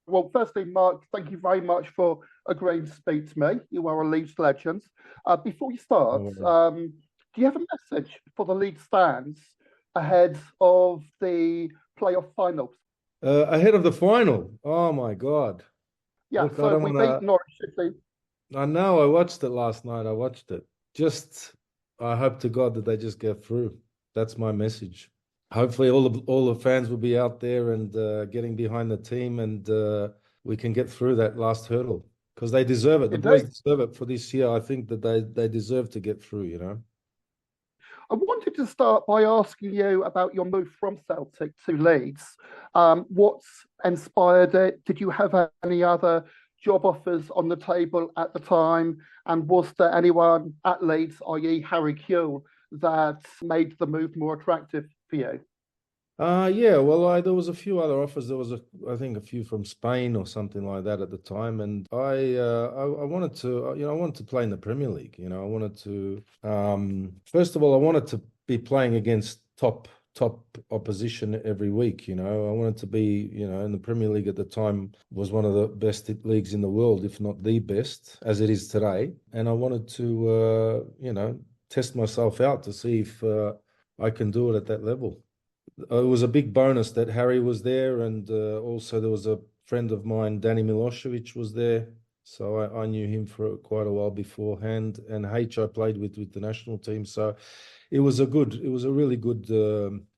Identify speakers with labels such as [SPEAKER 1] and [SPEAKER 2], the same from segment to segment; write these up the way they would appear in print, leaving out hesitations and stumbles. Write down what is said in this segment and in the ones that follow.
[SPEAKER 1] Well, firstly, Mark, thank you very much for agreeing to speak to me. You are a Leeds legend. Before you start,
[SPEAKER 2] No.
[SPEAKER 1] do you have a message for the Leeds fans ahead of the playoff finals?
[SPEAKER 2] Ahead of the final. Oh my God.
[SPEAKER 1] Yeah,
[SPEAKER 2] Look, I
[SPEAKER 1] so
[SPEAKER 2] don't
[SPEAKER 1] we
[SPEAKER 2] want
[SPEAKER 1] beat
[SPEAKER 2] to.
[SPEAKER 1] Norwich City.
[SPEAKER 2] I know I watched it last night. I watched it. Just, I hope to God that they just get through. That's my message. Hopefully, all the fans will be out there and getting behind the team, and we can get through that last hurdle because they deserve it. The boys
[SPEAKER 1] Indeed.
[SPEAKER 2] deserve it for this year. I think that they deserve to get through. You know.
[SPEAKER 1] I wanted to start by asking you about your move from Celtic to Leeds. What's inspired it? Did you have any other job offers on the table at the time? And was there anyone at Leeds, i.e., Harry Kewell, that made the move more attractive for you?
[SPEAKER 2] Yeah, well, there was a few other offers. There was I think a few from Spain or something like that at the time, and I wanted to, I wanted to play in the Premier League. I wanted to, first of all, I wanted to be playing against top opposition every week. I wanted to be, in the Premier League at the time was one of the best leagues in the world, if not the best, as it is today. And I wanted to, test myself out to see if I can do it at that level. It was a big bonus that Harry was there, and also there was a friend of mine, Danny Milosevic, was there. So I knew him for quite a while beforehand, and I played with the national team. So it was a really good.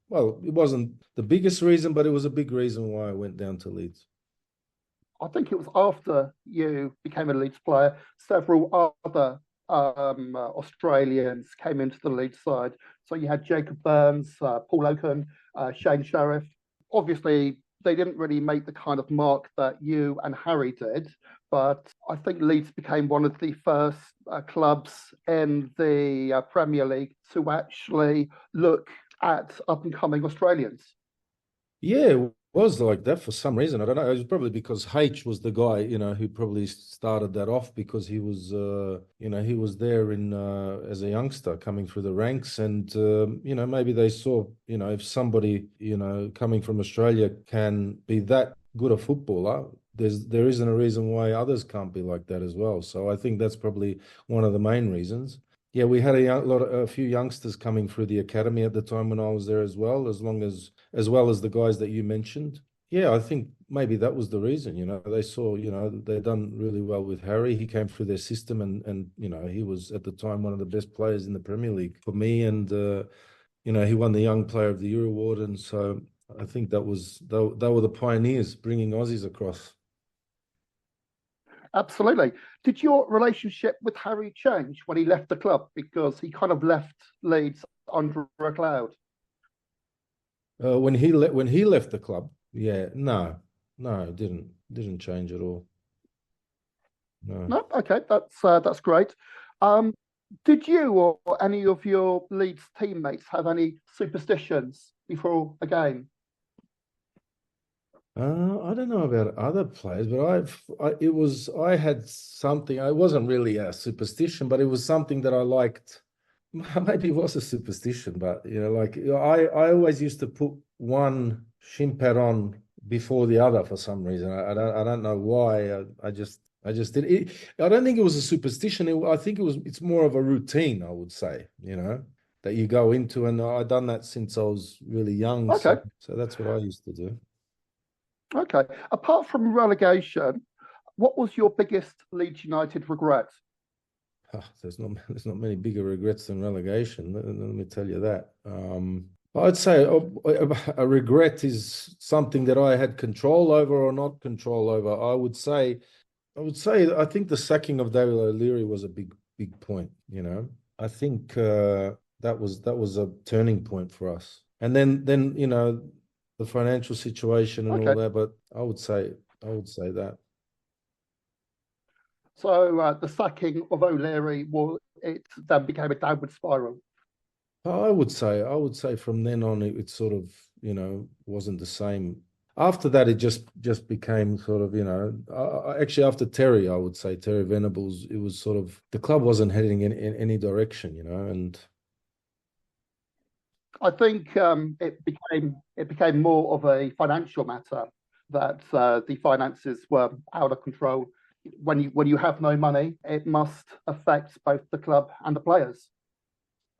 [SPEAKER 2] Well, it wasn't the biggest reason, but it was a big reason why I went down to Leeds.
[SPEAKER 1] I think it was after you became a Leeds player, several other Australians came into the Leeds side. So you had Jacob Burns, Paul Oaken, Shane Sheriff. Obviously, they didn't really make the kind of mark that you and Harry did, but I think Leeds became one of the first clubs in the Premier League to actually look at up and coming Australians.
[SPEAKER 2] Yeah, it was like that for some reason. I don't know. It was probably because H was the guy, who probably started that off because he was, he was there in as a youngster coming through the ranks, and maybe they saw, if somebody, coming from Australia can be that good a footballer, there isn't a reason why others can't be like that as well. So I think that's probably one of the main reasons. Yeah, we had a few youngsters coming through the academy at the time when I was there as well, as well as the guys that you mentioned. Yeah, I think maybe that was the reason. They saw, they'd done really well with Harry. He came through their system, and he was at the time one of the best players in the Premier League for me, and he won the Young Player of the Year award, and so I think they were the pioneers bringing Aussies across.
[SPEAKER 1] Absolutely. Did your relationship with Harry change when he left the club because he kind of left Leeds under a cloud?
[SPEAKER 2] When he left the club, yeah, no, it didn't change at all. No.
[SPEAKER 1] No, okay, that's great. Um, did you or any of your Leeds teammates have any superstitions before a game?
[SPEAKER 2] I don't know about other players, but I had something. I wasn't really a superstition, but it was something that I liked. Maybe it was a superstition, but like I always used to put one shin pad on before the other for some reason. I don't know why. I just did it. I don't think it was a superstition. I think it's more of a routine, I would say, that you go into, and I've done that since I was really young.
[SPEAKER 1] Okay,
[SPEAKER 2] So that's what I used to do.
[SPEAKER 1] okay. Apart from relegation, what was your biggest Leeds United regret?
[SPEAKER 2] There's not many bigger regrets than relegation. Let me tell you that. I'd say a regret is something that I had control over or not control over. I think the sacking of David O'Leary was a big point. I think that was a turning point for us. And then the financial situation and all
[SPEAKER 1] Okay,
[SPEAKER 2] that. But I would say that.
[SPEAKER 1] so the sacking of O'Leary, well, it then became a downward spiral.
[SPEAKER 2] I would say from then on it sort of, wasn't the same. After that, it just became sort of, actually after Terry, I would say Terry Venables, it was sort of the club wasn't heading in any direction, and
[SPEAKER 1] I think it became more of a financial matter that the finances were out of control. When you have no money, it must affect both the club and the players.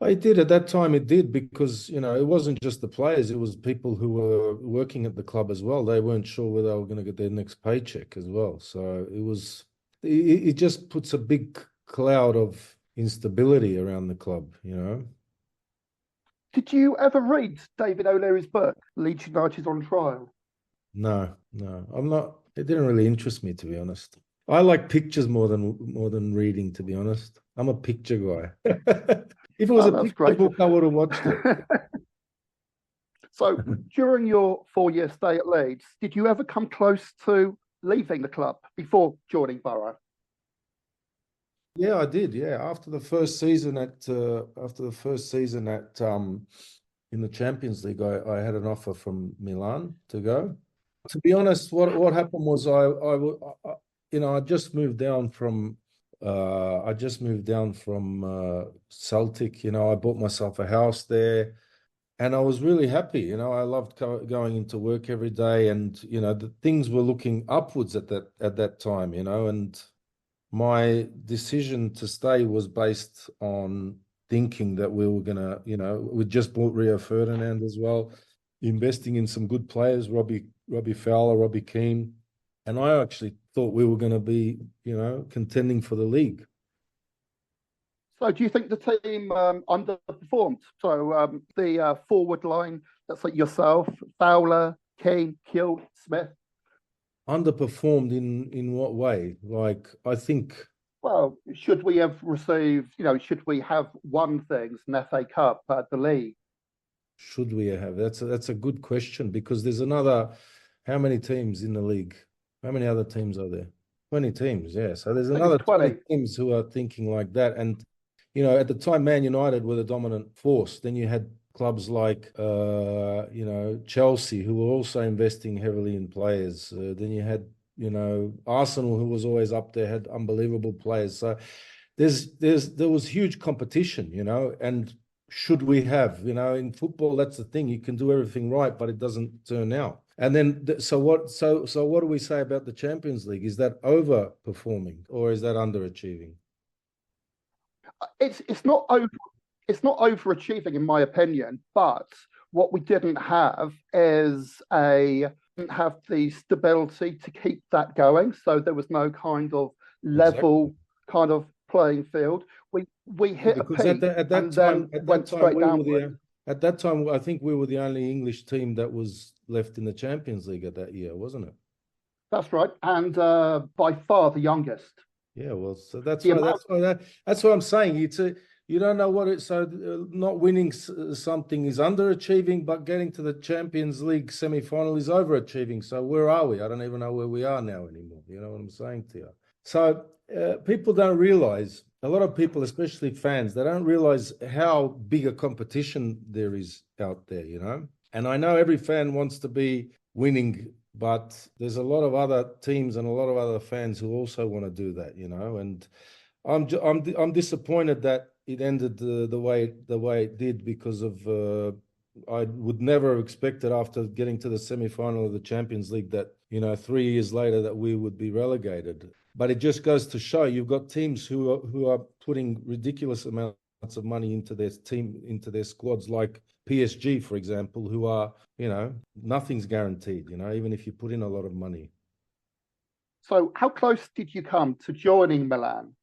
[SPEAKER 2] It did at that time. It did because it wasn't just the players; it was people who were working at the club as well. They weren't sure whether they were going to get their next paycheck as well. So it was. It just puts a big cloud of instability around the club.
[SPEAKER 1] Did you ever read David O'Leary's book, Leeds United on Trial?
[SPEAKER 2] No, I'm not. It didn't really interest me, to be honest. I like pictures more than reading, to be honest. I'm a picture guy. If it was a picture book, I would have watched it.
[SPEAKER 1] So during your 4-year stay at Leeds, did you ever come close to leaving the club before joining Borough?
[SPEAKER 2] Yeah, I did. Yeah, after the first season in the Champions League, I had an offer from Milan to go. To be honest, what happened was I just moved down from Celtic. I bought myself a house there, and I was really happy. I loved going into work every day, and the things were looking upwards at that time. And my decision to stay was based on thinking that we were gonna, we just bought Rio Ferdinand as well, investing in some good players, Robbie Fowler, Robbie Keane, and I actually thought we were going to be, contending for the league.
[SPEAKER 1] So do you think the team underperformed? So the forward line, that's like yourself, Fowler, Keane, Kewell, Smith.
[SPEAKER 2] Underperformed in what way? Like, I think.
[SPEAKER 1] Well, should we have received, should we have won things, an FA Cup, the league?
[SPEAKER 2] Should we have? That's a good question because there's another. How many teams in the league? How many other teams are there? 20 teams, yeah. So there's another 20 teams who are thinking like that. And, at the time, Man United were the dominant force. Then you had clubs like, Chelsea, who were also investing heavily in players. Then you had, Arsenal, who was always up there, had unbelievable players. So there was huge competition, and should we have, in football, that's the thing. You can do everything right, but it doesn't turn out. And then, so what do we say about the Champions League? Is that overperforming or is that underachieving?
[SPEAKER 1] It's not overachieving in my opinion, but what we didn't have is didn't have the stability to keep that going. So there was no kind of level kind of playing field. We hit a peak
[SPEAKER 2] at that time at that time, I think we were the only English team that was left in the Champions League at that year, wasn't it?
[SPEAKER 1] That's right, and by far the youngest.
[SPEAKER 2] Yeah, well, so that's what I'm saying. You don't know what it's so not winning something is underachieving, but getting to the Champions League semi-final is overachieving. So where are we? I don't even know where we are now anymore. You know what I'm saying to you? So people don't realize. A lot of people, especially fans, they don't realize how big a competition there is out there, And I know every fan wants to be winning, but there's a lot of other teams and a lot of other fans who also want to do that, And I'm disappointed that it ended the way it did because of I would never have expected after getting to the semi-final of the Champions League that 3 years later that we would be relegated. But it just goes to show you've got teams who are putting ridiculous amounts of money into their team, into their squads, like PSG, for example, who are, nothing's guaranteed, even if you put in a lot of money.
[SPEAKER 1] So how close did you come to joining Milan?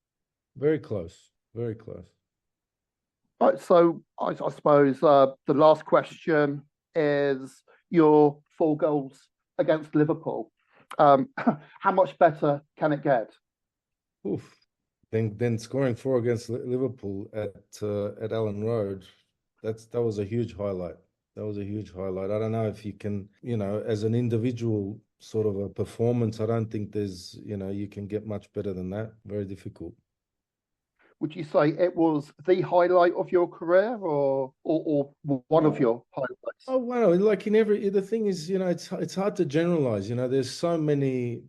[SPEAKER 2] Very close, very close.
[SPEAKER 1] Right, so I suppose the last question is your 4 goals against Liverpool. How much better can it get?
[SPEAKER 2] Oof. Then scoring 4 against Liverpool at Ellen Road, that was a huge highlight. That was a huge highlight. I don't know if you can, as an individual sort of a performance, I don't think there's, you can get much better than that. Very difficult.
[SPEAKER 1] Would you say it was the highlight of your career or one of your highlights?
[SPEAKER 2] Oh, wow. Like the thing is, it's hard to generalize, there's so many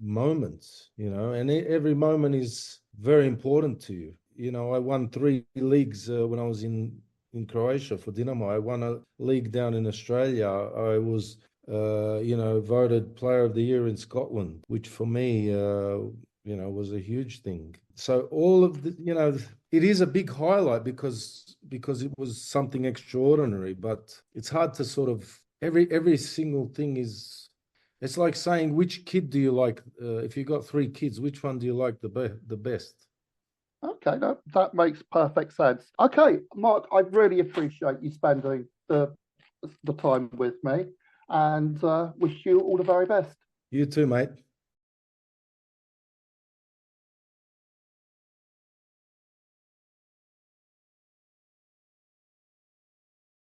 [SPEAKER 2] moments, and every moment is very important to you. I won 3 leagues when I was in Croatia for Dinamo. I won a league down in Australia. I was voted Player of the Year in Scotland, which for me, was a huge thing. So all of it is a big highlight because it was something extraordinary. But it's hard to sort of every single thing is. It's like saying, which kid do you like? If you got three kids, which one do you like the best?
[SPEAKER 1] Okay, that makes perfect sense. Okay, Mark, I really appreciate you spending the time with me, and wish you all the very best.
[SPEAKER 2] You too, mate.